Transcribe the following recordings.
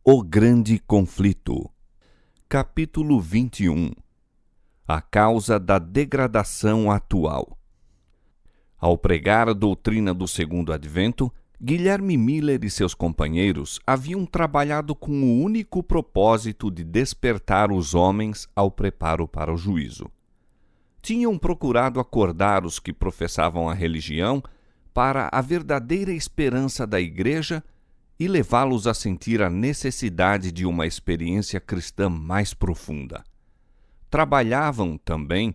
O Grande Conflito. Capítulo 21. A causa da degradação atual. Ao pregar a doutrina do Segundo Advento, Guilherme Miller e seus companheiros haviam trabalhado com o único propósito de despertar os homens ao preparo para o juízo. Tinham procurado acordar os que professavam a religião para a verdadeira esperança da Igreja e levá-los a sentir a necessidade de uma experiência cristã mais profunda. Trabalhavam também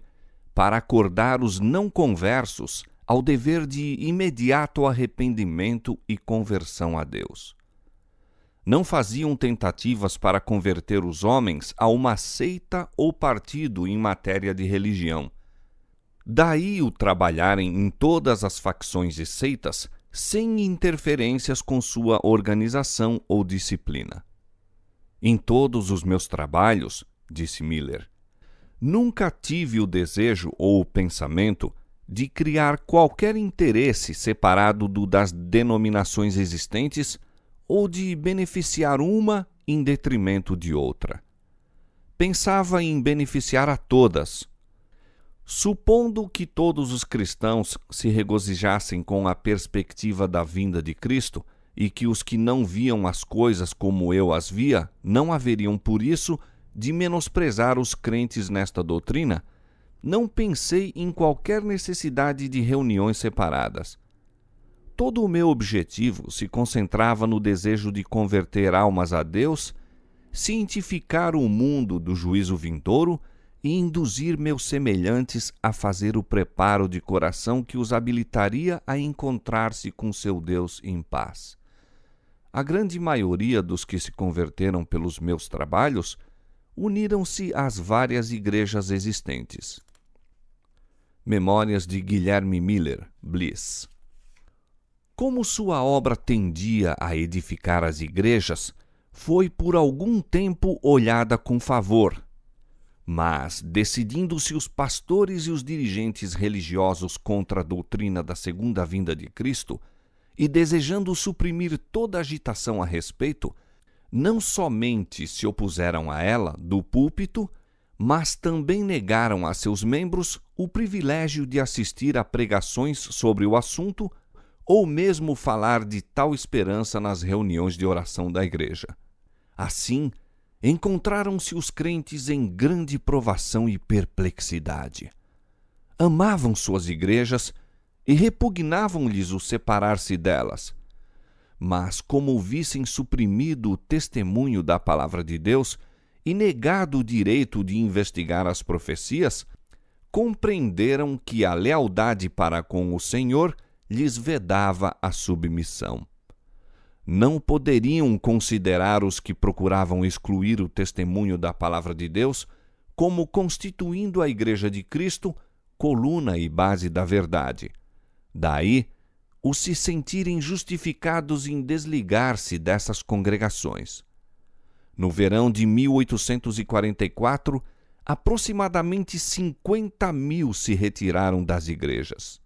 para acordar os não conversos ao dever de imediato arrependimento e conversão a Deus. Não faziam tentativas para converter os homens a uma seita ou partido em matéria de religião. Daí o trabalharem em todas as facções e seitas sem interferências com sua organização ou disciplina. Em todos os meus trabalhos, disse Miller, nunca tive o desejo ou o pensamento de criar qualquer interesse separado do das denominações existentes ou de beneficiar uma em detrimento de outra. Pensava em beneficiar a todas. Supondo que todos os cristãos se regozijassem com a perspectiva da vinda de Cristo e que os que não viam as coisas como eu as via não haveriam por isso de menosprezar os crentes nesta doutrina, não pensei em qualquer necessidade de reuniões separadas. Todo o meu objetivo se concentrava no desejo de converter almas a Deus, cientificar o mundo do juízo vindouro e induzir meus semelhantes a fazer o preparo de coração que os habilitaria a encontrar-se com seu Deus em paz. A grande maioria dos que se converteram pelos meus trabalhos uniram-se às várias igrejas existentes. Memórias de Guilherme Miller, Bliss. Como sua obra tendia a edificar as igrejas, foi por algum tempo olhada com favor. Mas, decidindo-se os pastores e os dirigentes religiosos contra a doutrina da segunda vinda de Cristo, e desejando suprimir toda agitação a respeito, não somente se opuseram a ela do púlpito, mas também negaram a seus membros o privilégio de assistir a pregações sobre o assunto ou mesmo falar de tal esperança nas reuniões de oração da igreja. Assim, encontraram-se os crentes em grande provação e perplexidade. Amavam suas igrejas e repugnavam-lhes o separar-se delas. Mas, como vissem suprimido o testemunho da palavra de Deus e negado o direito de investigar as profecias, compreenderam que a lealdade para com o Senhor lhes vedava a submissão. Não poderiam considerar os que procuravam excluir o testemunho da palavra de Deus como constituindo a Igreja de Cristo coluna e base da verdade. Daí, os se sentirem justificados em desligar-se dessas congregações. No verão de 1844, aproximadamente 50.000 se retiraram das igrejas.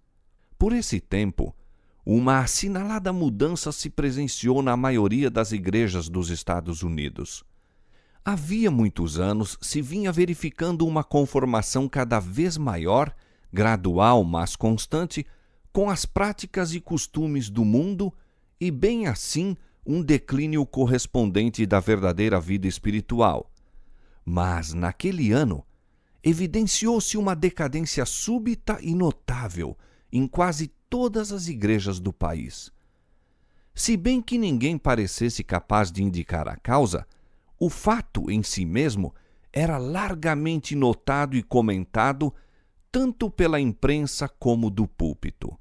Por esse tempo, uma assinalada mudança se presenciou na maioria das igrejas dos Estados Unidos. Havia muitos anos se vinha verificando uma conformação cada vez maior, gradual mas constante, com as práticas e costumes do mundo e, bem assim, um declínio correspondente da verdadeira vida espiritual. Mas, naquele ano, evidenciou-se uma decadência súbita e notável em quase todas as igrejas do país. Se bem que ninguém parecesse capaz de indicar a causa, o fato em si mesmo era largamente notado e comentado tanto pela imprensa como do púlpito.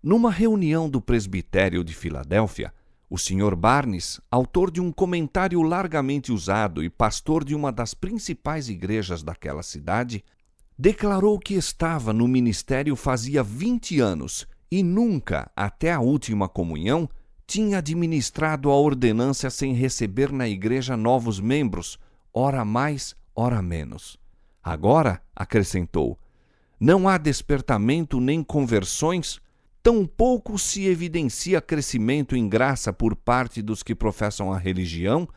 Numa reunião do presbitério de Filadélfia, o Sr. Barnes, autor de um comentário largamente usado e pastor de uma das principais igrejas daquela cidade, declarou que estava no ministério fazia 20 anos e nunca, até a última comunhão, tinha administrado a ordenância sem receber na igreja novos membros, ora mais, ora menos. Agora, acrescentou, não há despertamento nem conversões, tampouco se evidencia crescimento em graça por parte dos que professam a religião,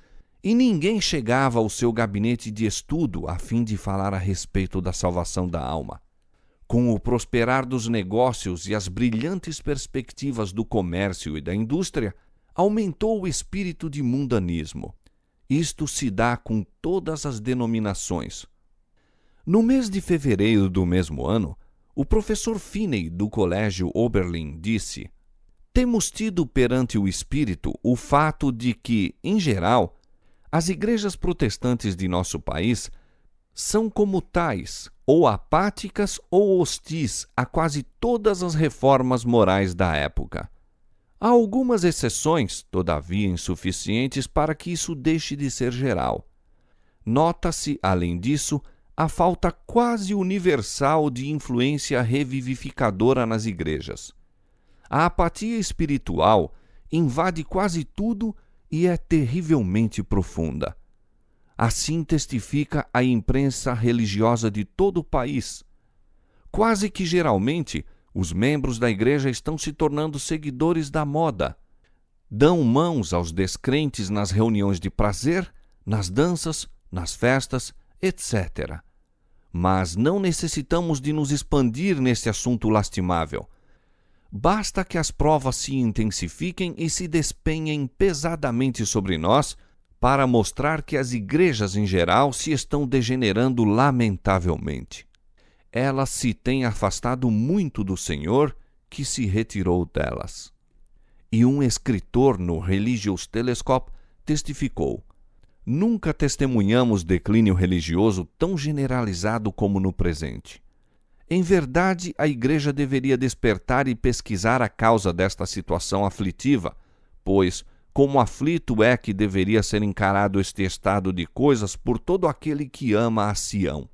e ninguém chegava ao seu gabinete de estudo a fim de falar a respeito da salvação da alma. Com o prosperar dos negócios e as brilhantes perspectivas do comércio e da indústria, aumentou o espírito de mundanismo. Isto se dá com todas as denominações. No mês de fevereiro do mesmo ano, o professor Finney do Colégio Oberlin disse: "Temos tido perante o espírito o fato de que, em geral, as igrejas protestantes de nosso país são como tais, ou apáticas ou hostis a quase todas as reformas morais da época. Há algumas exceções, todavia insuficientes para que isso deixe de ser geral. Nota-se, além disso, a falta quase universal de influência revivificadora nas igrejas. A apatia espiritual invade quase tudo e é terrivelmente profunda. Assim testifica a imprensa religiosa de todo o país. Quase que geralmente, os membros da igreja estão se tornando seguidores da moda. Dão mãos aos descrentes nas reuniões de prazer, nas danças, nas festas, etc. Mas não necessitamos de nos expandir nesse assunto lastimável. Basta que as provas se intensifiquem e se despenhem pesadamente sobre nós para mostrar que as igrejas em geral se estão degenerando lamentavelmente. Elas se têm afastado muito do Senhor, que se retirou delas." E um escritor no Religious Telescope testificou: "Nunca testemunhamos declínio religioso tão generalizado como no presente. Em verdade, a Igreja deveria despertar e pesquisar a causa desta situação aflitiva, pois, como aflito é que deveria ser encarado este estado de coisas por todo aquele que ama a Sião.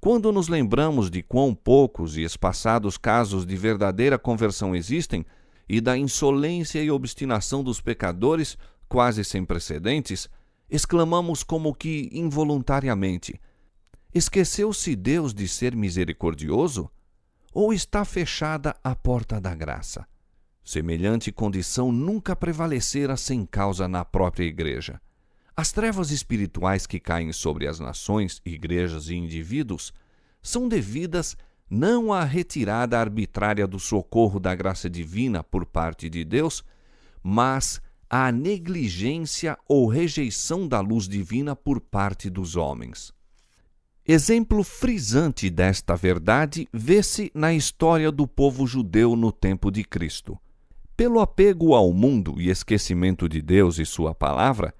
Quando nos lembramos de quão poucos e espaçados casos de verdadeira conversão existem, e da insolência e obstinação dos pecadores, quase sem precedentes, exclamamos como que involuntariamente: esqueceu-se Deus de ser misericordioso? Ou está fechada a porta da graça? Semelhante condição nunca prevalecera sem causa na própria igreja. As trevas espirituais que caem sobre as nações, igrejas e indivíduos são devidas não à retirada arbitrária do socorro da graça divina por parte de Deus, mas à negligência ou rejeição da luz divina por parte dos homens. Exemplo frisante desta verdade vê-se na história do povo judeu no tempo de Cristo. Pelo apego ao mundo e esquecimento de Deus e sua palavra,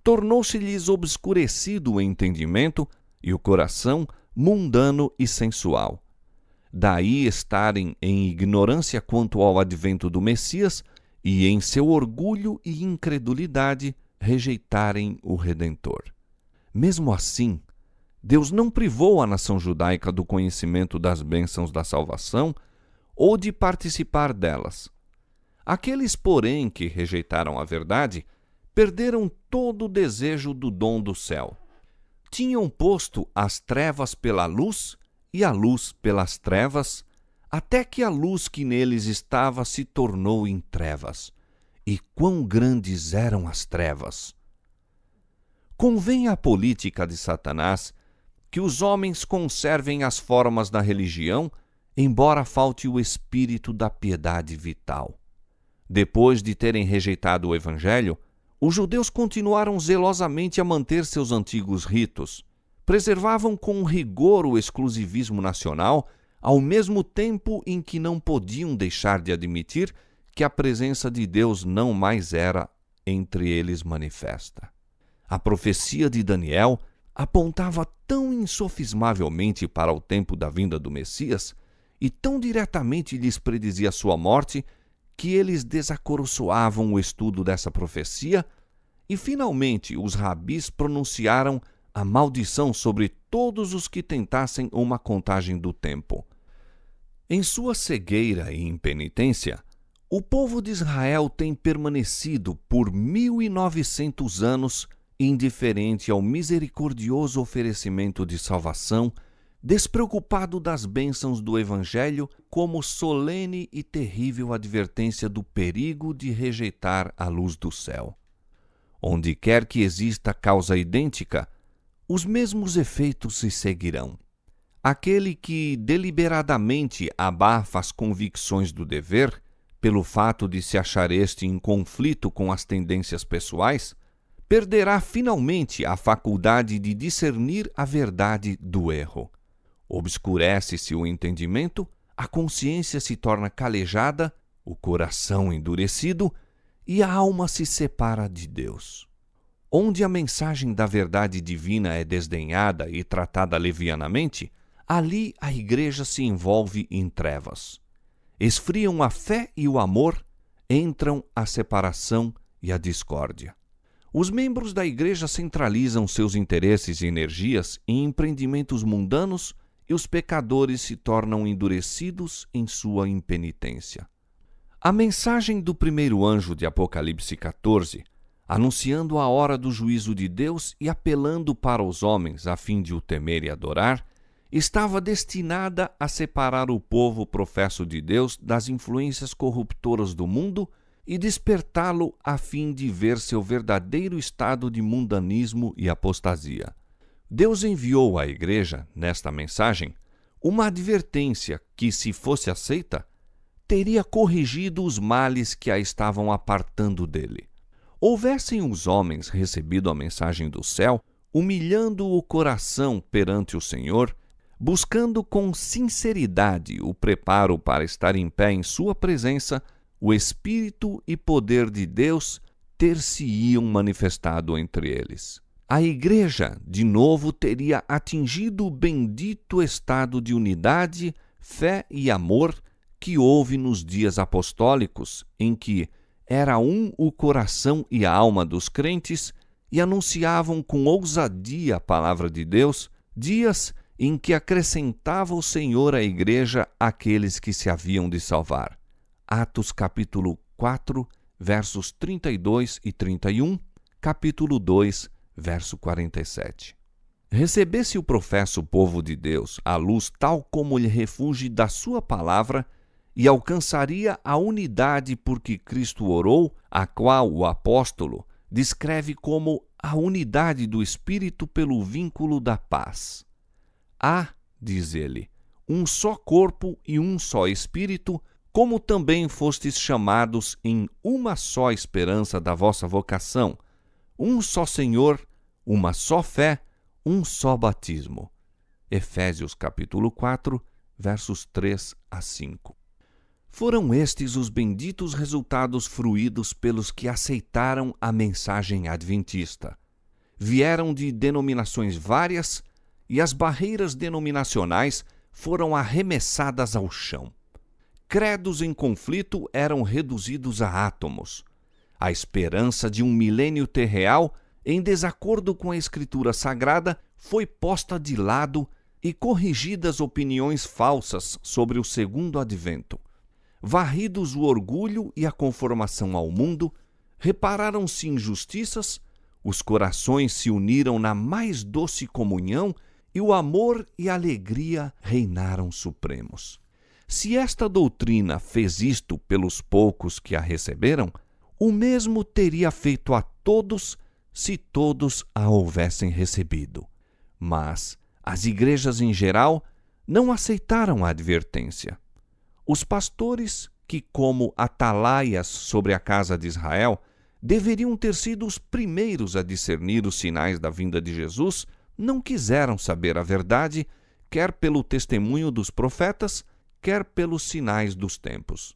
tornou-se-lhes obscurecido o entendimento e o coração mundano e sensual. Daí estarem em ignorância quanto ao advento do Messias e, em seu orgulho e incredulidade, rejeitarem o Redentor. Mesmo assim, Deus não privou a nação judaica do conhecimento das bênçãos da salvação ou de participar delas. Aqueles, porém, que rejeitaram a verdade, perderam todo o desejo do dom do céu. Tinham posto as trevas pela luz e a luz pelas trevas, até que a luz que neles estava se tornou em trevas. E quão grandes eram as trevas! Convém à política de Satanás que os homens conservem as formas da religião, embora falte o espírito da piedade vital. Depois de terem rejeitado o Evangelho, os judeus continuaram zelosamente a manter seus antigos ritos, preservavam com rigor o exclusivismo nacional, ao mesmo tempo em que não podiam deixar de admitir que a presença de Deus não mais era entre eles manifesta. A profecia de Daniel apontava tão insofismavelmente para o tempo da vinda do Messias e tão diretamente lhes predizia sua morte que eles desacoroçoavam o estudo dessa profecia e, finalmente, os rabis pronunciaram a maldição sobre todos os que tentassem uma contagem do tempo. Em sua cegueira e impenitência, o povo de Israel tem permanecido por 1900 anos indiferente ao misericordioso oferecimento de salvação, despreocupado das bênçãos do Evangelho, como solene e terrível advertência do perigo de rejeitar a luz do céu. Onde quer que exista causa idêntica, os mesmos efeitos se seguirão. Aquele que deliberadamente abafa as convicções do dever, pelo fato de se achar este em conflito com as tendências pessoais, perderá finalmente a faculdade de discernir a verdade do erro. Obscurece-se o entendimento, a consciência se torna calejada, o coração endurecido e a alma se separa de Deus. Onde a mensagem da verdade divina é desdenhada e tratada levianamente, ali a igreja se envolve em trevas. Esfriam a fé e o amor, entram a separação e a discórdia. Os membros da igreja centralizam seus interesses e energias em empreendimentos mundanos e os pecadores se tornam endurecidos em sua impenitência. A mensagem do primeiro anjo de Apocalipse 14, anunciando a hora do juízo de Deus e apelando para os homens a fim de o temer e adorar, estava destinada a separar o povo professo de Deus das influências corruptoras do mundo e despertá-lo a fim de ver seu verdadeiro estado de mundanismo e apostasia. Deus enviou à igreja, nesta mensagem, uma advertência que, se fosse aceita, teria corrigido os males que a estavam apartando dele. Houvessem os homens recebido a mensagem do céu, humilhando o coração perante o Senhor, buscando com sinceridade o preparo para estar em pé em sua presença, o Espírito e poder de Deus ter-se-iam manifestado entre eles. A igreja, de novo, teria atingido o bendito estado de unidade, fé e amor que houve nos dias apostólicos, em que era um o coração e a alma dos crentes e anunciavam com ousadia a palavra de Deus, dias em que acrescentava o Senhor à igreja aqueles que se haviam de salvar. Atos capítulo 4, versos 32 e 31, capítulo 2, verso 47. Recebesse o professo povo de Deus a luz tal como lhe refuge da sua palavra e alcançaria a unidade por que Cristo orou, a qual o apóstolo descreve como a unidade do Espírito pelo vínculo da paz. Há, diz ele, um só corpo e um só Espírito, como também fostes chamados em uma só esperança da vossa vocação, um só Senhor, uma só fé, um só batismo. Efésios capítulo 4, versos 3 a 5. Foram estes os benditos resultados fruídos pelos que aceitaram a mensagem adventista. Vieram de denominações várias e as barreiras denominacionais foram arremessadas ao chão. Credos em conflito eram reduzidos a átomos. A esperança de um milênio terreal, em desacordo com a Escritura Sagrada, foi posta de lado e corrigidas opiniões falsas sobre o segundo advento. Varridos o orgulho e a conformação ao mundo, repararam-se injustiças, os corações se uniram na mais doce comunhão e o amor e a alegria reinaram supremos. Se esta doutrina fez isto pelos poucos que a receberam, o mesmo teria feito a todos se todos a houvessem recebido. Mas as igrejas em geral não aceitaram a advertência. Os pastores, que como atalaias sobre a casa de Israel, deveriam ter sido os primeiros a discernir os sinais da vinda de Jesus, não quiseram saber a verdade, quer pelo testemunho dos profetas, quer pelos sinais dos tempos.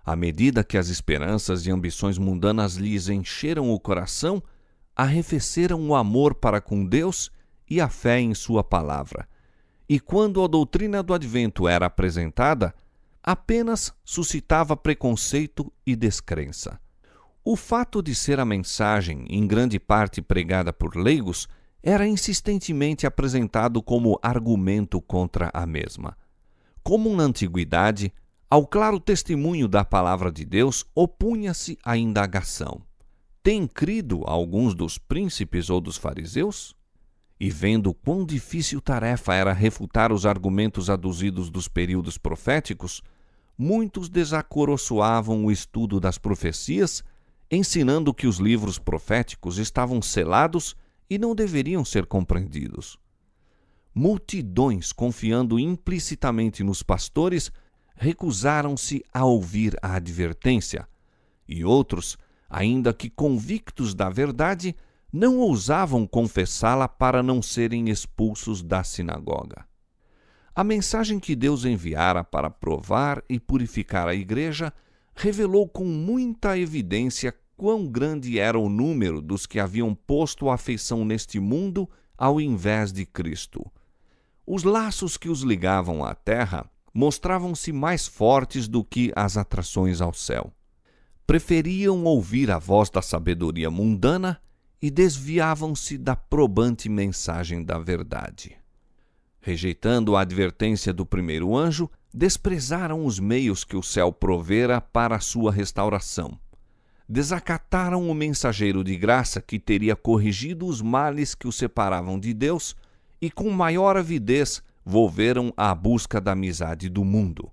À medida que as esperanças e ambições mundanas lhes encheram o coração, arrefeceram o amor para com Deus e a fé em sua palavra. E quando a doutrina do advento era apresentada, apenas suscitava preconceito e descrença. O fato de ser a mensagem, em grande parte pregada por leigos, era insistentemente apresentado como argumento contra a mesma. Como na antiguidade, ao claro testemunho da palavra de Deus opunha-se a indagação: tem crido alguns dos príncipes ou dos fariseus? E vendo quão difícil tarefa era refutar os argumentos aduzidos dos períodos proféticos, muitos desacoroçoavam o estudo das profecias ensinando que os livros proféticos estavam selados e não deveriam ser compreendidos. Multidões, confiando implicitamente nos pastores, recusaram-se a ouvir a advertência, e outros, ainda que convictos da verdade, não ousavam confessá-la para não serem expulsos da sinagoga. A mensagem que Deus enviara para provar e purificar a igreja revelou com muita evidência quão grande era o número dos que haviam posto a afeição neste mundo ao invés de Cristo. Os laços que os ligavam à terra mostravam-se mais fortes do que as atrações ao céu. Preferiam ouvir a voz da sabedoria mundana e desviavam-se da probante mensagem da verdade. Rejeitando a advertência do primeiro anjo, desprezaram os meios que o céu provera para a sua restauração. Desacataram o mensageiro de graça que teria corrigido os males que os separavam de Deus e com maior avidez volveram à busca da amizade do mundo.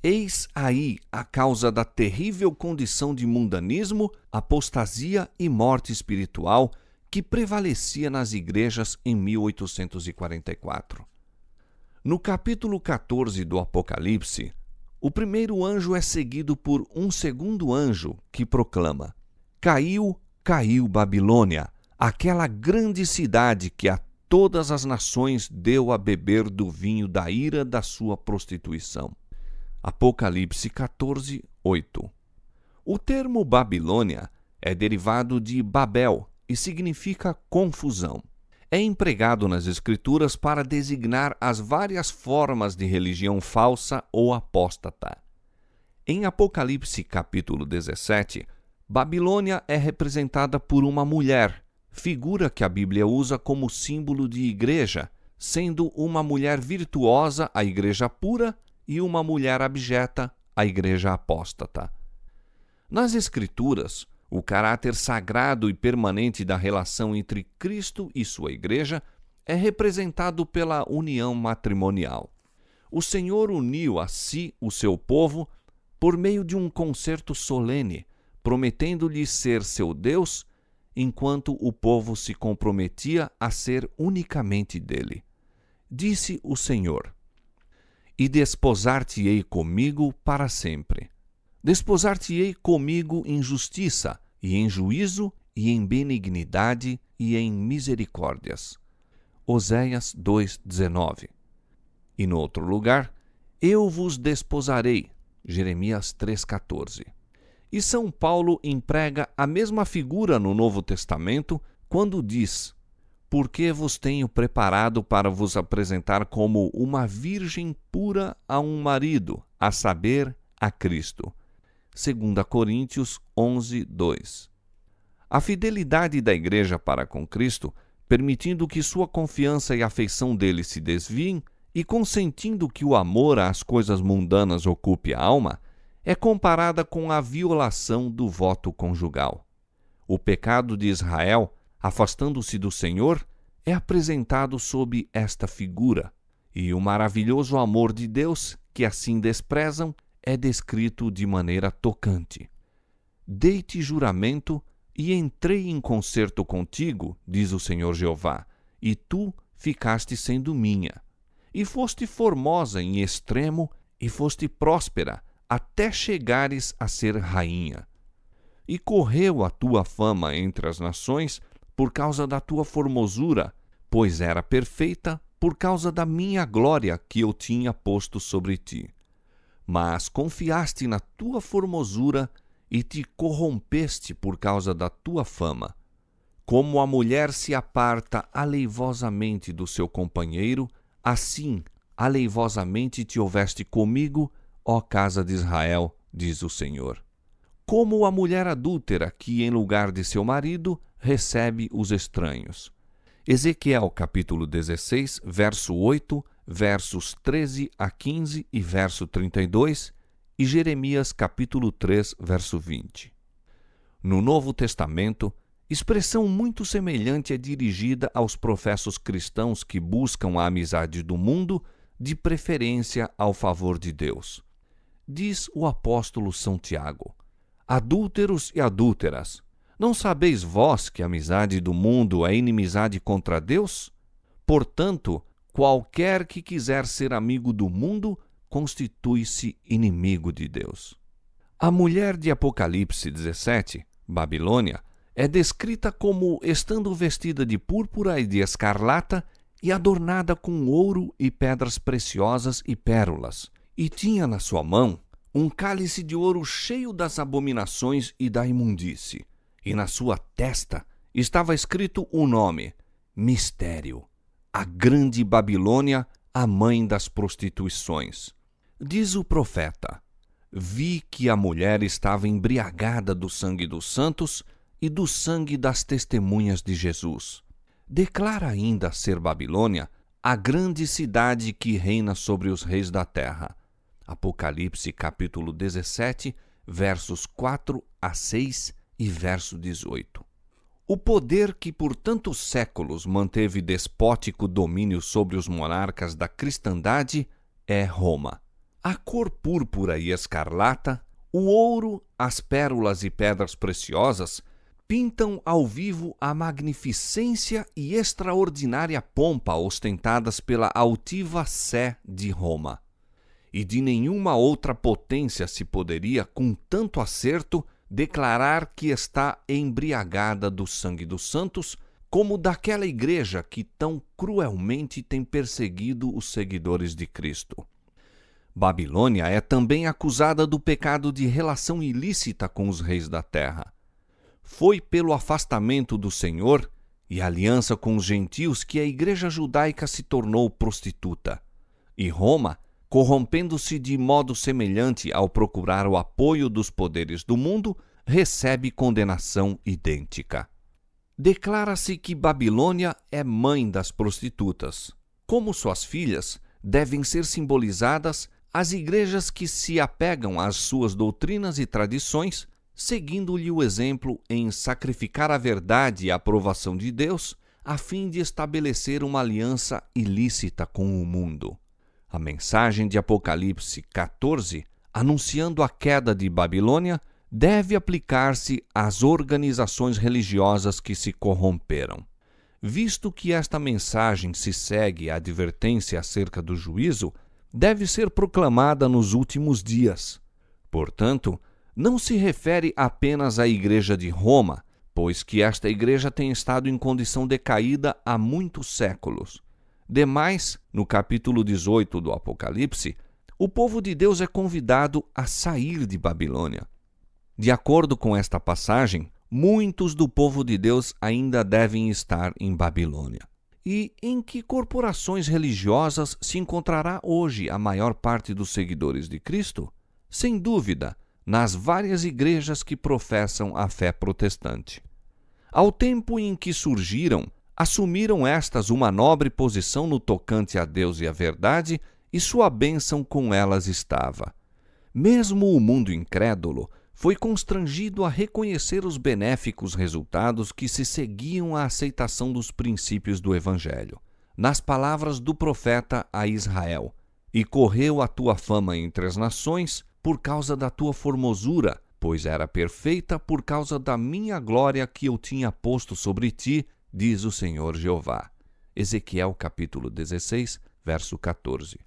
Eis aí a causa da terrível condição de mundanismo, apostasia e morte espiritual que prevalecia nas igrejas em 1844. No capítulo 14 do Apocalipse, o primeiro anjo é seguido por um segundo anjo que proclama: Caiu, caiu Babilônia, aquela grande cidade que a todas as nações deu a beber do vinho da ira da sua prostituição. Apocalipse 14, 8. O termo Babilônia é derivado de Babel e significa confusão. É empregado nas Escrituras para designar as várias formas de religião falsa ou apóstata. Em Apocalipse capítulo 17, Babilônia é representada por uma mulher, figura que a Bíblia usa como símbolo de igreja, sendo uma mulher virtuosa a igreja pura e uma mulher abjeta a igreja apóstata. Nas Escrituras, o caráter sagrado e permanente da relação entre Cristo e sua igreja é representado pela união matrimonial. O Senhor uniu a si o seu povo por meio de um concerto solene, prometendo-lhe ser seu Deus, enquanto o povo se comprometia a ser unicamente dele. Disse o Senhor: E desposar-te-ei comigo para sempre. Desposar-te-ei comigo em justiça, e em juízo, e em benignidade, e em misericórdias. Oséias 2:19. E no outro lugar, eu vos desposarei. Jeremias 3:14. E São Paulo emprega a mesma figura no Novo Testamento quando diz: Porque vos tenho preparado para vos apresentar como uma virgem pura a um marido, a saber, a Cristo. 2 Coríntios 11:2. A fidelidade da Igreja para com Cristo, permitindo que sua confiança e afeição dele se desviem e consentindo que o amor às coisas mundanas ocupe a alma, é comparada com a violação do voto conjugal. O pecado de Israel, afastando-se do Senhor, é apresentado sob esta figura, e o maravilhoso amor de Deus, que assim desprezam, é descrito de maneira tocante. Dei-te juramento e entrei em concerto contigo, diz o Senhor Jeová, e tu ficaste sendo minha. E foste formosa em extremo, e foste próspera, até chegares a ser rainha. E correu a tua fama entre as nações por causa da tua formosura, pois era perfeita por causa da minha glória que eu tinha posto sobre ti. Mas confiaste na tua formosura e te corrompeste por causa da tua fama. Como a mulher se aparta aleivosamente do seu companheiro, assim aleivosamente te houveste comigo, ó casa de Israel, diz o Senhor. Como a mulher adúltera que, em lugar de seu marido, recebe os estranhos. Ezequiel capítulo 16, verso 8, versos 13 a 15 e verso 32, e Jeremias capítulo 3, verso 20. No Novo Testamento, expressão muito semelhante é dirigida aos professos cristãos que buscam a amizade do mundo, de preferência ao favor de Deus. Diz o apóstolo São Tiago: Adúlteros e adúlteras, não sabeis vós que a amizade do mundo é inimizade contra Deus? Portanto, qualquer que quiser ser amigo do mundo, constitui-se inimigo de Deus. A mulher de Apocalipse 17, Babilônia, é descrita como estando vestida de púrpura e de escarlata e adornada com ouro e pedras preciosas e pérolas, e tinha na sua mão um cálice de ouro cheio das abominações e da imundície, e na sua testa estava escrito o nome, Mistério, a grande Babilônia, a mãe das prostituições. Diz o profeta: vi que a mulher estava embriagada do sangue dos santos e do sangue das testemunhas de Jesus. Declara ainda ser Babilônia a grande cidade que reina sobre os reis da terra. Apocalipse capítulo 17, versos 4 a 6 e verso 18. O poder que por tantos séculos manteve despótico domínio sobre os monarcas da cristandade é Roma. A cor púrpura e escarlata, o ouro, as pérolas e pedras preciosas pintam ao vivo a magnificência e extraordinária pompa ostentadas pela altiva Sé de Roma. E de nenhuma outra potência se poderia, com tanto acerto, declarar que está embriagada do sangue dos santos, como daquela igreja que tão cruelmente tem perseguido os seguidores de Cristo. Babilônia é também acusada do pecado de relação ilícita com os reis da terra. Foi pelo afastamento do Senhor e aliança com os gentios que a igreja judaica se tornou prostituta. E Roma, corrompendo-se de modo semelhante ao procurar o apoio dos poderes do mundo, recebe condenação idêntica. Declara-se que Babilônia é mãe das prostitutas. Como suas filhas, devem ser simbolizadas as igrejas que se apegam às suas doutrinas e tradições, seguindo-lhe o exemplo em sacrificar a verdade e a aprovação de Deus, a fim de estabelecer uma aliança ilícita com o mundo. A mensagem de Apocalipse 14, anunciando a queda de Babilônia, deve aplicar-se às organizações religiosas que se corromperam. Visto que esta mensagem se segue à advertência acerca do juízo, deve ser proclamada nos últimos dias. Portanto, não se refere apenas à Igreja de Roma, pois que esta igreja tem estado em condição decaída há muitos séculos. Demais, no capítulo 18 do Apocalipse, o povo de Deus é convidado a sair de Babilônia. De acordo com esta passagem, muitos do povo de Deus ainda devem estar em Babilônia. E em que corporações religiosas se encontrará hoje a maior parte dos seguidores de Cristo? Sem dúvida, nas várias igrejas que professam a fé protestante. Ao tempo em que surgiram, assumiram estas uma nobre posição no tocante a Deus e a verdade, e sua bênção com elas estava. Mesmo o mundo incrédulo foi constrangido a reconhecer os benéficos resultados que se seguiam à aceitação dos princípios do Evangelho. Nas palavras do profeta a Israel: "E correu a tua fama entre as nações por causa da tua formosura, pois era perfeita por causa da minha glória que eu tinha posto sobre ti, diz o Senhor Jeová." Ezequiel capítulo 16, verso 14.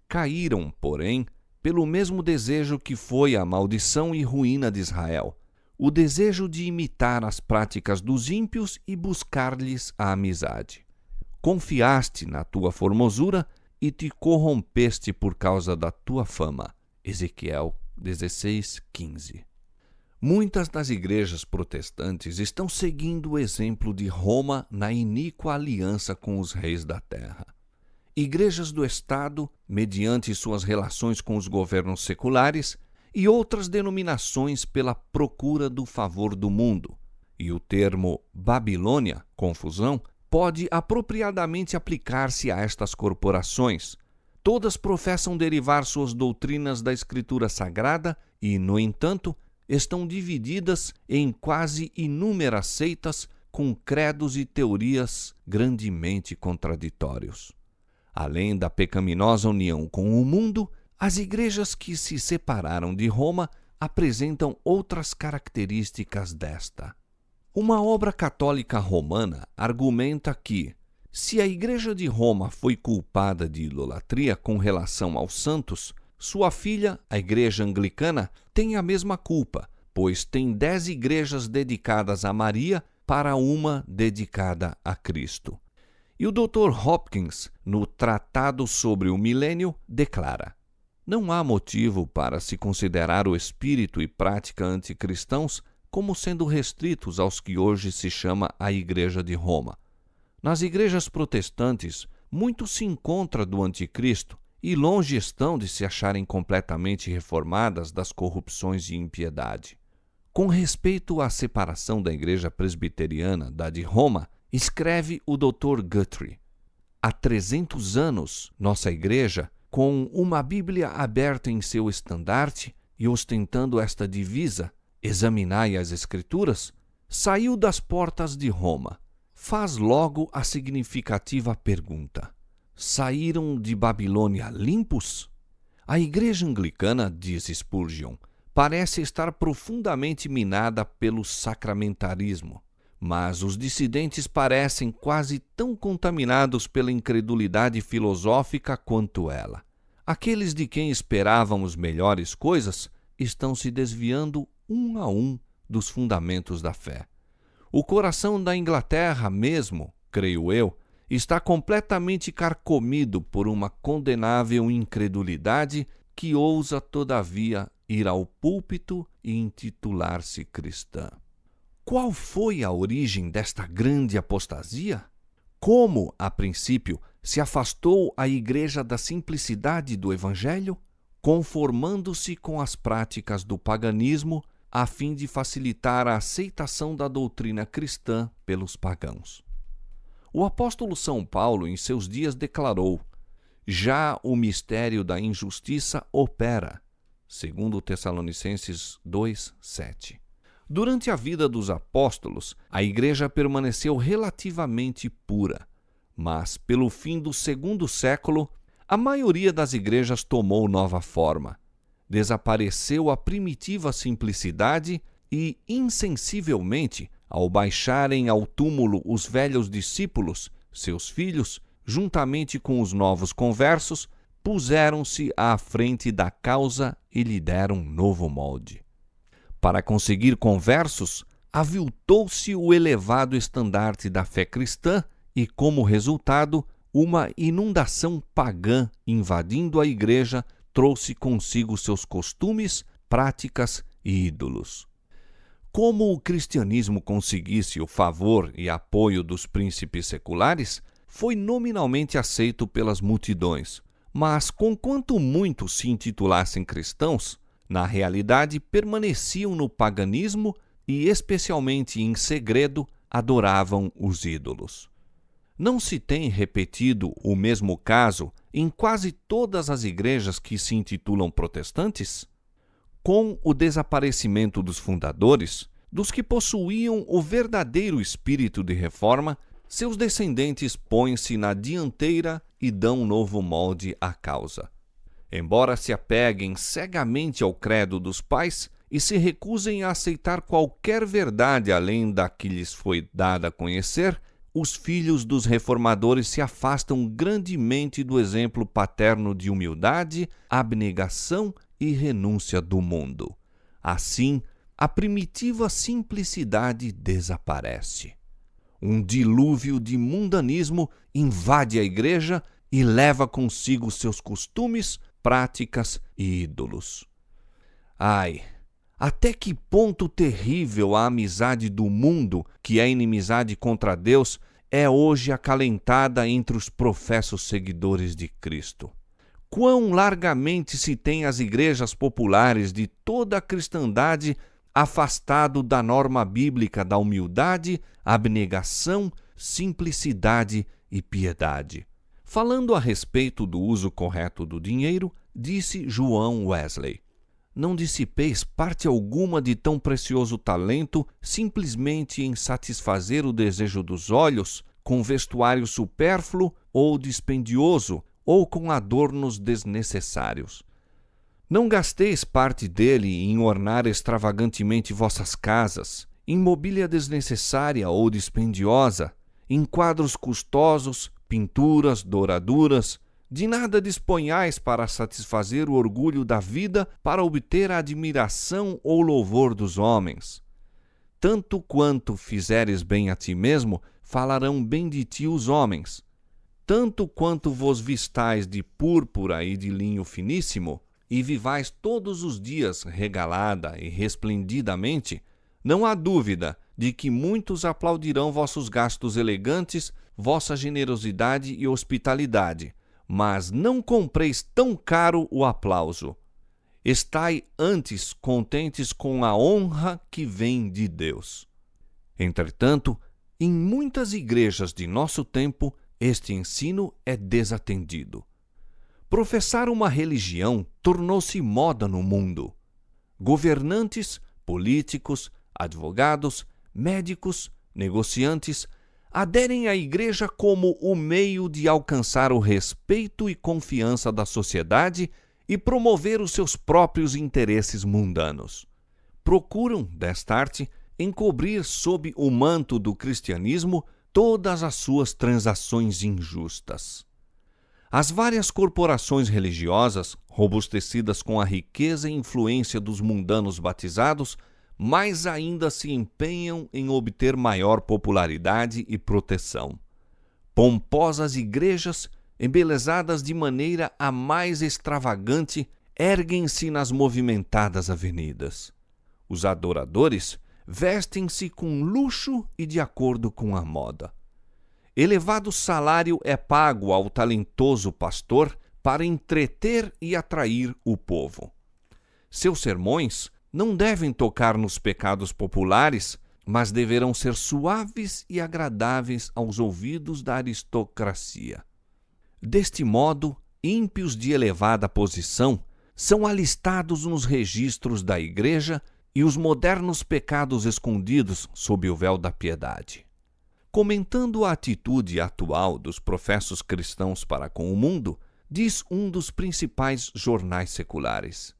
Caíram, porém, pelo mesmo desejo que foi a maldição e ruína de Israel, o desejo de imitar as práticas dos ímpios e buscar-lhes a amizade. Confiaste na tua formosura e te corrompeste por causa da tua fama. Ezequiel 16, 15. Muitas das igrejas protestantes estão seguindo o exemplo de Roma na iníqua aliança com os reis da terra. Igrejas do Estado, mediante suas relações com os governos seculares, e outras denominações pela procura do favor do mundo. E o termo Babilônia, confusão, pode apropriadamente aplicar-se a estas corporações. Todas professam derivar suas doutrinas da Escritura Sagrada e, no entanto, estão divididas em quase inúmeras seitas com credos e teorias grandemente contraditórios. Além da pecaminosa união com o mundo, as igrejas que se separaram de Roma apresentam outras características desta. Uma obra católica romana argumenta que, se a Igreja de Roma foi culpada de idolatria com relação aos santos, sua filha, a Igreja Anglicana, tem a mesma culpa, pois tem 10 igrejas dedicadas a Maria para uma dedicada a Cristo. E o Dr. Hopkins, no Tratado sobre o Milênio, declara: não há motivo para se considerar o espírito e prática anticristãos como sendo restritos aos que hoje se chama a Igreja de Roma. Nas igrejas protestantes, muito se encontra do anticristo e longe estão de se acharem completamente reformadas das corrupções e impiedade. Com respeito à separação da Igreja Presbiteriana da de Roma, escreve o Dr. Guthrie: há 300 anos, nossa Igreja, com uma Bíblia aberta em seu estandarte e ostentando esta divisa, examinai as Escrituras, saiu das portas de Roma. Faz logo a significativa pergunta: saíram de Babilônia limpos? A Igreja Anglicana, diz Spurgeon, parece estar profundamente minada pelo sacramentarismo, mas os dissidentes parecem quase tão contaminados pela incredulidade filosófica quanto ela. Aqueles de quem esperávamos melhores coisas estão se desviando um a um dos fundamentos da fé. O coração da Inglaterra mesmo, creio eu, está completamente carcomido por uma condenável incredulidade que ousa, todavia, ir ao púlpito e intitular-se cristã. Qual foi a origem desta grande apostasia? Como, a princípio, se afastou a Igreja da simplicidade do Evangelho, conformando-se com as práticas do paganismo a fim de facilitar a aceitação da doutrina cristã pelos pagãos. O apóstolo São Paulo, em seus dias, declarou: já o mistério da injustiça opera, segundo Tessalonicenses 2:7. Durante a vida dos apóstolos, a Igreja permaneceu relativamente pura, mas, pelo fim do 2º século, a maioria das igrejas tomou nova forma. Desapareceu a primitiva simplicidade e, insensivelmente, ao baixarem ao túmulo os velhos discípulos, seus filhos, juntamente com os novos conversos, puseram-se à frente da causa e lhe deram novo molde. Para conseguir conversos, aviltou-se o elevado estandarte da fé cristã e, como resultado, uma inundação pagã invadindo a igreja trouxe consigo seus costumes, práticas e ídolos. Como o cristianismo conseguisse o favor e apoio dos príncipes seculares, foi nominalmente aceito pelas multidões, mas conquanto muitos se intitulassem cristãos, na realidade permaneciam no paganismo e, especialmente em segredo, adoravam os ídolos. Não se tem repetido o mesmo caso em quase todas as igrejas que se intitulam protestantes? Com o desaparecimento dos fundadores, dos que possuíam o verdadeiro espírito de reforma, seus descendentes põem-se na dianteira e dão novo molde à causa. Embora se apeguem cegamente ao credo dos pais e se recusem a aceitar qualquer verdade além da que lhes foi dada a conhecer, os filhos dos reformadores se afastam grandemente do exemplo paterno de humildade, abnegação e renúncia do mundo. Assim, a primitiva simplicidade desaparece. Um dilúvio de mundanismo invade a igreja e leva consigo seus costumes, práticas e ídolos. Ai! Até que ponto terrível a amizade do mundo, que é inimizade contra Deus, é hoje acalentada entre os professos seguidores de Cristo. Quão largamente se tem as igrejas populares de toda a cristandade afastado da norma bíblica da humildade, abnegação, simplicidade e piedade. Falando a respeito do uso correto do dinheiro, disse João Wesley: não dissipeis parte alguma de tão precioso talento simplesmente em satisfazer o desejo dos olhos, com vestuário supérfluo ou dispendioso, ou com adornos desnecessários. Não gasteis parte dele em ornar extravagantemente vossas casas, em mobília desnecessária ou dispendiosa, em quadros custosos, pinturas, douraduras. De nada disponhais para satisfazer o orgulho da vida, para obter a admiração ou louvor dos homens. Tanto quanto fizeres bem a ti mesmo, falarão bem de ti os homens. Tanto quanto vos vistais de púrpura e de linho finíssimo, e vivais todos os dias regalada e resplendidamente, não há dúvida de que muitos aplaudirão vossos gastos elegantes, vossa generosidade e hospitalidade. Mas não compreis tão caro o aplauso. Estai antes contentes com a honra que vem de Deus. Entretanto, em muitas igrejas de nosso tempo, este ensino é desatendido. Professar uma religião tornou-se moda no mundo. Governantes, políticos, advogados, médicos, negociantes aderem à igreja como o meio de alcançar o respeito e confiança da sociedade e promover os seus próprios interesses mundanos. Procuram, destarte, encobrir sob o manto do cristianismo todas as suas transações injustas. As várias corporações religiosas, robustecidas com a riqueza e influência dos mundanos batizados, mais ainda se empenham em obter maior popularidade e proteção. Pomposas igrejas, embelezadas de maneira a mais extravagante, erguem-se nas movimentadas avenidas. Os adoradores vestem-se com luxo e de acordo com a moda. Elevado salário é pago ao talentoso pastor para entreter e atrair o povo. Seus sermões não devem tocar nos pecados populares, mas deverão ser suaves e agradáveis aos ouvidos da aristocracia. Deste modo, ímpios de elevada posição são alistados nos registros da Igreja e os modernos pecados escondidos sob o véu da piedade. Comentando a atitude atual dos professos cristãos para com o mundo, diz um dos principais jornais seculares: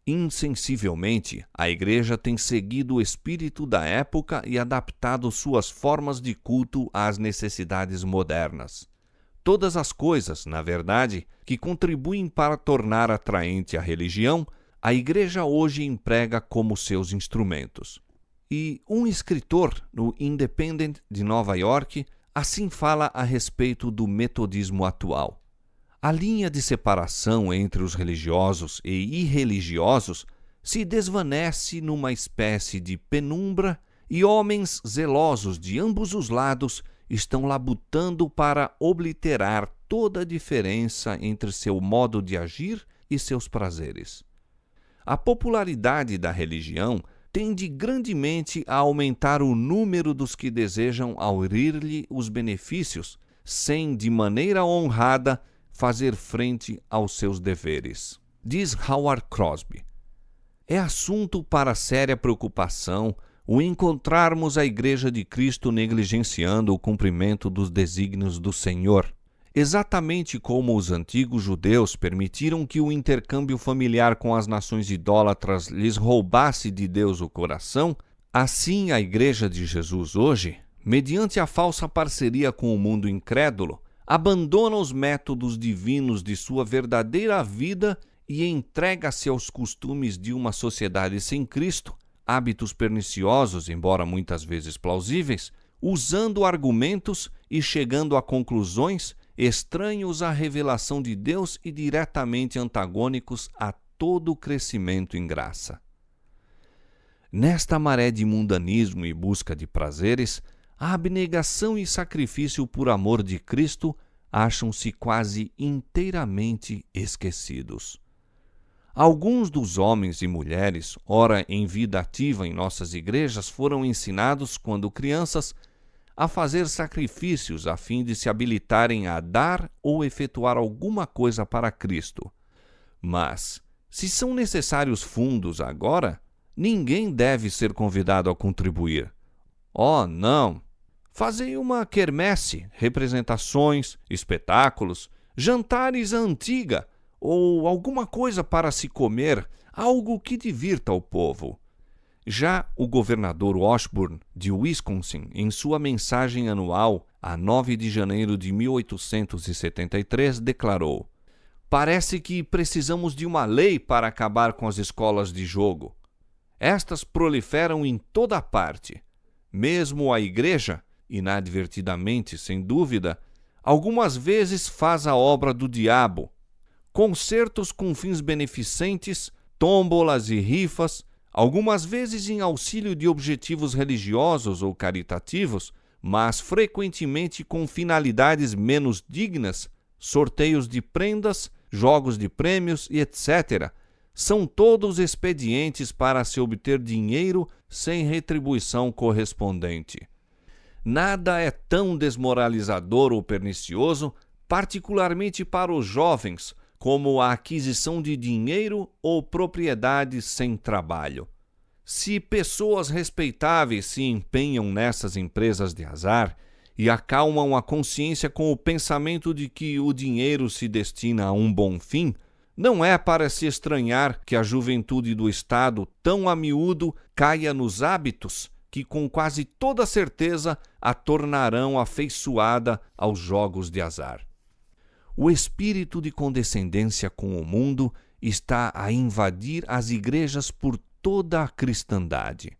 insensivelmente, a Igreja tem seguido o espírito da época e adaptado suas formas de culto às necessidades modernas. Todas as coisas, na verdade, que contribuem para tornar atraente a religião, a Igreja hoje emprega como seus instrumentos. E um escritor no Independent de Nova York assim fala a respeito do metodismo atual. A linha de separação entre os religiosos e irreligiosos se desvanece numa espécie de penumbra e homens zelosos de ambos os lados estão labutando para obliterar toda a diferença entre seu modo de agir e seus prazeres. A popularidade da religião tende grandemente a aumentar o número dos que desejam aurir-lhe os benefícios, sem, de maneira honrada, fazer frente aos seus deveres. Diz Howard Crosby: é assunto para séria preocupação o encontrarmos a Igreja de Cristo negligenciando o cumprimento dos desígnios do Senhor. Exatamente como os antigos judeus permitiram que o intercâmbio familiar com as nações idólatras lhes roubasse de Deus o coração, assim a Igreja de Jesus hoje, mediante a falsa parceria com o mundo incrédulo, abandona os métodos divinos de sua verdadeira vida e entrega-se aos costumes de uma sociedade sem Cristo, hábitos perniciosos, embora muitas vezes plausíveis, usando argumentos e chegando a conclusões estranhos à revelação de Deus e diretamente antagônicos a todo o crescimento em graça. Nesta maré de mundanismo e busca de prazeres, a abnegação e sacrifício por amor de Cristo acham-se quase inteiramente esquecidos. Alguns dos homens e mulheres, ora em vida ativa em nossas igrejas, foram ensinados, quando crianças, a fazer sacrifícios a fim de se habilitarem a dar ou efetuar alguma coisa para Cristo. Mas, se são necessários fundos agora, ninguém deve ser convidado a contribuir. Oh, não! Fazei uma quermesse, representações, espetáculos, jantares à antiga, ou alguma coisa para se comer, algo que divirta o povo. Já o governador Washburn, de Wisconsin, em sua mensagem anual, a 9 de janeiro de 1873, declarou: "Parece que precisamos de uma lei para acabar com as escolas de jogo. Estas proliferam em toda parte. Mesmo a igreja, inadvertidamente, sem dúvida, algumas vezes faz a obra do diabo. Concertos com fins beneficentes, tômbolas e rifas, algumas vezes em auxílio de objetivos religiosos ou caritativos, mas frequentemente com finalidades menos dignas, sorteios de prendas, jogos de prêmios e etc., são todos expedientes para se obter dinheiro sem retribuição correspondente. Nada é tão desmoralizador ou pernicioso, particularmente para os jovens, como a aquisição de dinheiro ou propriedades sem trabalho. Se pessoas respeitáveis se empenham nessas empresas de azar e acalmam a consciência com o pensamento de que o dinheiro se destina a um bom fim, não é para se estranhar que a juventude do Estado, tão a miúdo, caia nos hábitos que com quase toda certeza a tornarão afeiçoada aos jogos de azar. O espírito de condescendência com o mundo está a invadir as igrejas por toda a cristandade.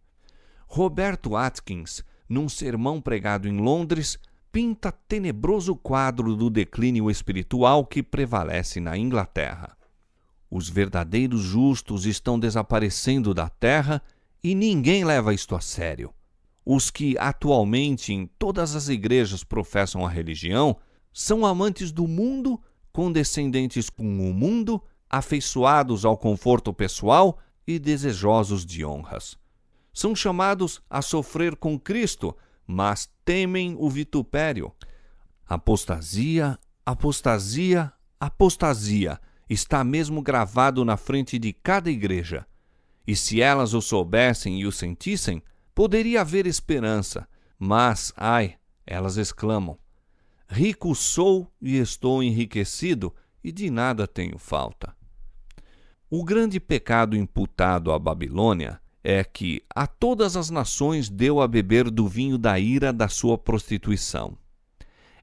Roberto Atkins, num sermão pregado em Londres, pinta tenebroso quadro do declínio espiritual que prevalece na Inglaterra. Os verdadeiros justos estão desaparecendo da terra e ninguém leva isto a sério. Os que atualmente em todas as igrejas professam a religião são amantes do mundo, condescendentes com o mundo, afeiçoados ao conforto pessoal e desejosos de honras. São chamados a sofrer com Cristo, mas temem o vitupério. Apostasia, apostasia, apostasia está mesmo gravado na frente de cada igreja. E se elas o soubessem e o sentissem, poderia haver esperança. Mas, ai, elas exclamam: rico sou e estou enriquecido, e de nada tenho falta. O grande pecado imputado à Babilônia é que a todas as nações deu a beber do vinho da ira da sua prostituição.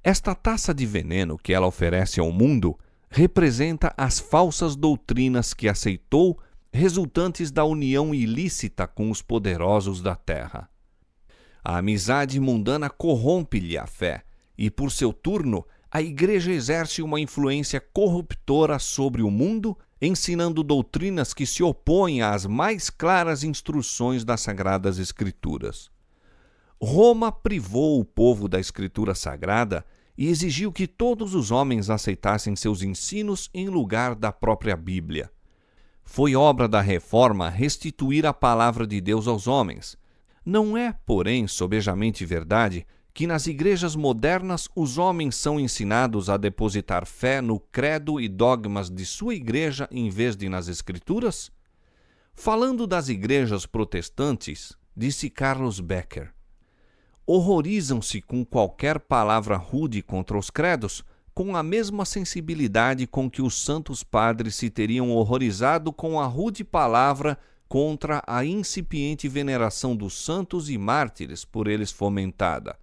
Esta taça de veneno que ela oferece ao mundo representa as falsas doutrinas que aceitou, resultantes da união ilícita com os poderosos da terra. A amizade mundana corrompe-lhe a fé, e por seu turno, a Igreja exerce uma influência corruptora sobre o mundo, ensinando doutrinas que se opõem às mais claras instruções das Sagradas Escrituras. Roma privou o povo da Escritura Sagrada e exigiu que todos os homens aceitassem seus ensinos em lugar da própria Bíblia. Foi obra da Reforma restituir a palavra de Deus aos homens. Não é, porém, sobejamente verdade que nas igrejas modernas os homens são ensinados a depositar fé no credo e dogmas de sua igreja em vez de nas Escrituras? Falando das igrejas protestantes, disse Carlos Becker: horrorizam-se com qualquer palavra rude contra os credos, com a mesma sensibilidade com que os santos padres se teriam horrorizado com a rude palavra contra a incipiente veneração dos santos e mártires por eles fomentada.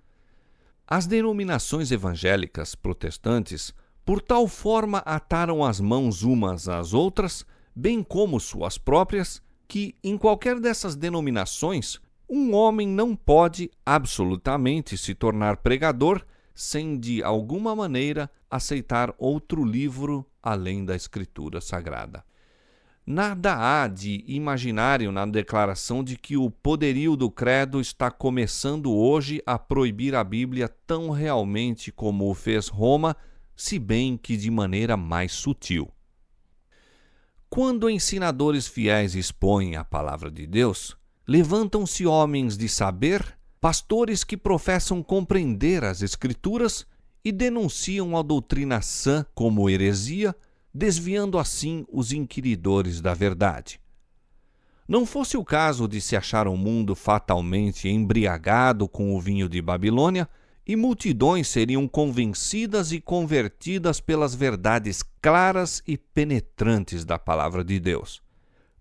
As denominações evangélicas protestantes, por tal forma, ataram as mãos umas às outras, bem como suas próprias, que, em qualquer dessas denominações, um homem não pode absolutamente se tornar pregador sem, de alguma maneira, aceitar outro livro além da Escritura Sagrada. Nada há de imaginário na declaração de que o poderio do credo está começando hoje a proibir a Bíblia tão realmente como o fez Roma, se bem que de maneira mais sutil. Quando ensinadores fiéis expõem a palavra de Deus, levantam-se homens de saber, pastores que professam compreender as Escrituras e denunciam a doutrina sã como heresia, desviando assim os inquiridores da verdade. Não fosse o caso de se achar o mundo fatalmente embriagado com o vinho de Babilônia, e multidões seriam convencidas e convertidas pelas verdades claras e penetrantes da palavra de Deus.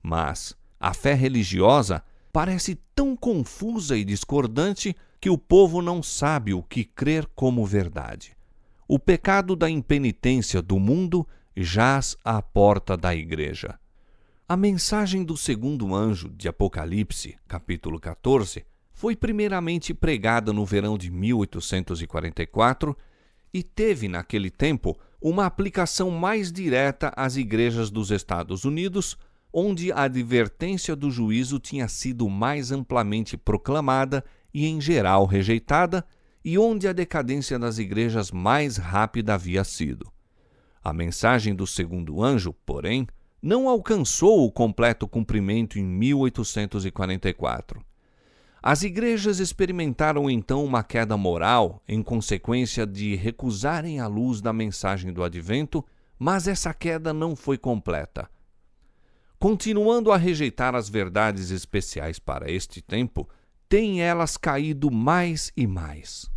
Mas a fé religiosa parece tão confusa e discordante que o povo não sabe o que crer como verdade. O pecado da impenitência do mundo jaz à porta da igreja. A mensagem do segundo anjo de Apocalipse, capítulo 14, foi primeiramente pregada no verão de 1844 e teve, naquele tempo, uma aplicação mais direta às igrejas dos Estados Unidos, onde a advertência do juízo tinha sido mais amplamente proclamada e, em geral, rejeitada, e onde a decadência das igrejas mais rápida havia sido. A mensagem do segundo anjo, porém, não alcançou o completo cumprimento em 1844. As igrejas experimentaram então uma queda moral em consequência de recusarem a luz da mensagem do advento, mas essa queda não foi completa. Continuando a rejeitar as verdades especiais para este tempo, têm elas caído mais e mais.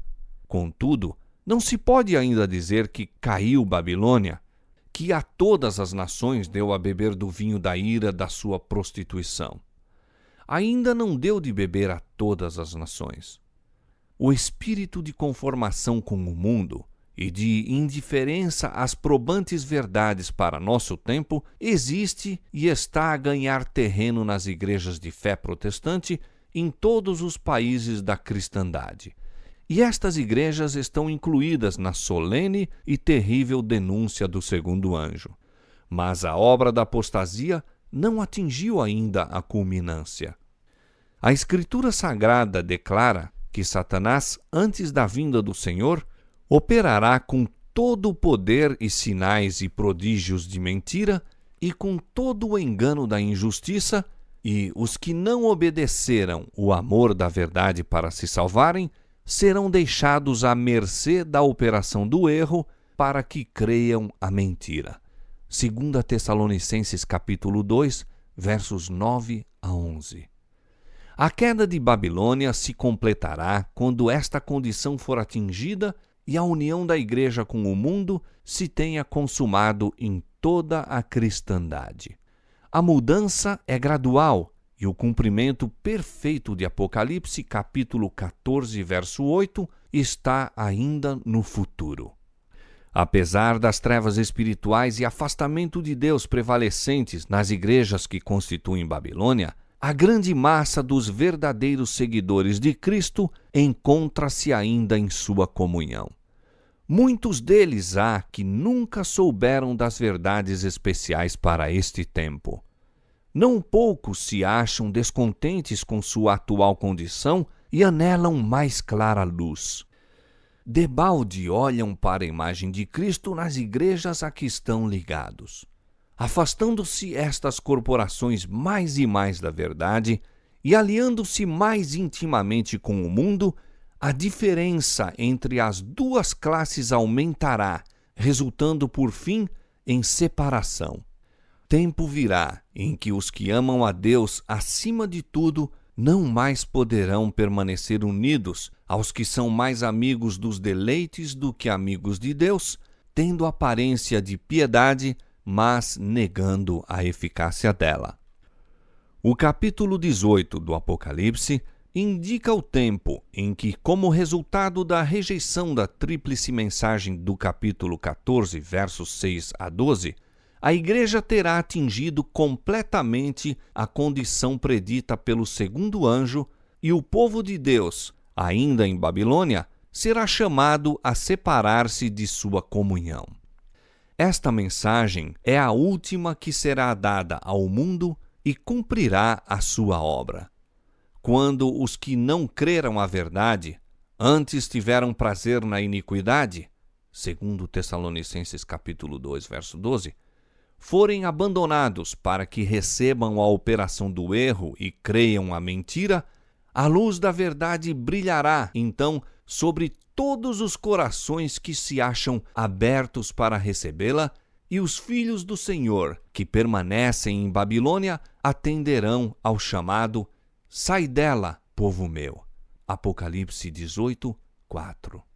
Contudo, não se pode ainda dizer que caiu Babilônia, que a todas as nações deu a beber do vinho da ira da sua prostituição. Ainda não deu de beber a todas as nações. O espírito de conformação com o mundo e de indiferença às probantes verdades para nosso tempo existe e está a ganhar terreno nas igrejas de fé protestante em todos os países da cristandade. E estas igrejas estão incluídas na solene e terrível denúncia do segundo anjo. Mas a obra da apostasia não atingiu ainda a culminância. A Escritura Sagrada declara que Satanás, antes da vinda do Senhor, operará com todo o poder e sinais e prodígios de mentira e com todo o engano da injustiça, e os que não obedeceram o amor da verdade para se salvarem serão deixados à mercê da operação do erro para que creiam a mentira. 2 Tessalonicenses capítulo 2, versos 9 a 11. A queda de Babilônia se completará quando esta condição for atingida e a união da igreja com o mundo se tenha consumado em toda a cristandade. A mudança é gradual e o cumprimento perfeito de Apocalipse, capítulo 14, verso 8, está ainda no futuro. Apesar das trevas espirituais e afastamento de Deus prevalecentes nas igrejas que constituem Babilônia, a grande massa dos verdadeiros seguidores de Cristo encontra-se ainda em sua comunhão. Muitos deles há que nunca souberam das verdades especiais para este tempo. Não poucos se acham descontentes com sua atual condição e anelam mais clara luz. Debalde olham para a imagem de Cristo nas igrejas a que estão ligados. Afastando-se estas corporações mais e mais da verdade e aliando-se mais intimamente com o mundo, a diferença entre as duas classes aumentará, resultando por fim em separação. Tempo virá em que os que amam a Deus acima de tudo não mais poderão permanecer unidos aos que são mais amigos dos deleites do que amigos de Deus, tendo aparência de piedade, mas negando a eficácia dela. O capítulo 18 do Apocalipse indica o tempo em que, como resultado da rejeição da tríplice mensagem do capítulo 14, versos 6 a 12, a igreja terá atingido completamente a condição predita pelo segundo anjo e o povo de Deus, ainda em Babilônia, será chamado a separar-se de sua comunhão. Esta mensagem é a última que será dada ao mundo e cumprirá a sua obra. Quando os que não creram a verdade, antes tiveram prazer na iniquidade, 2 Tessalonicenses capítulo 2, verso 12, forem abandonados para que recebam a operação do erro e creiam a mentira, a luz da verdade brilhará, então, sobre todos os corações que se acham abertos para recebê-la, e os filhos do Senhor, que permanecem em Babilônia, atenderão ao chamado: Sai dela, povo meu. Apocalipse 18, 4.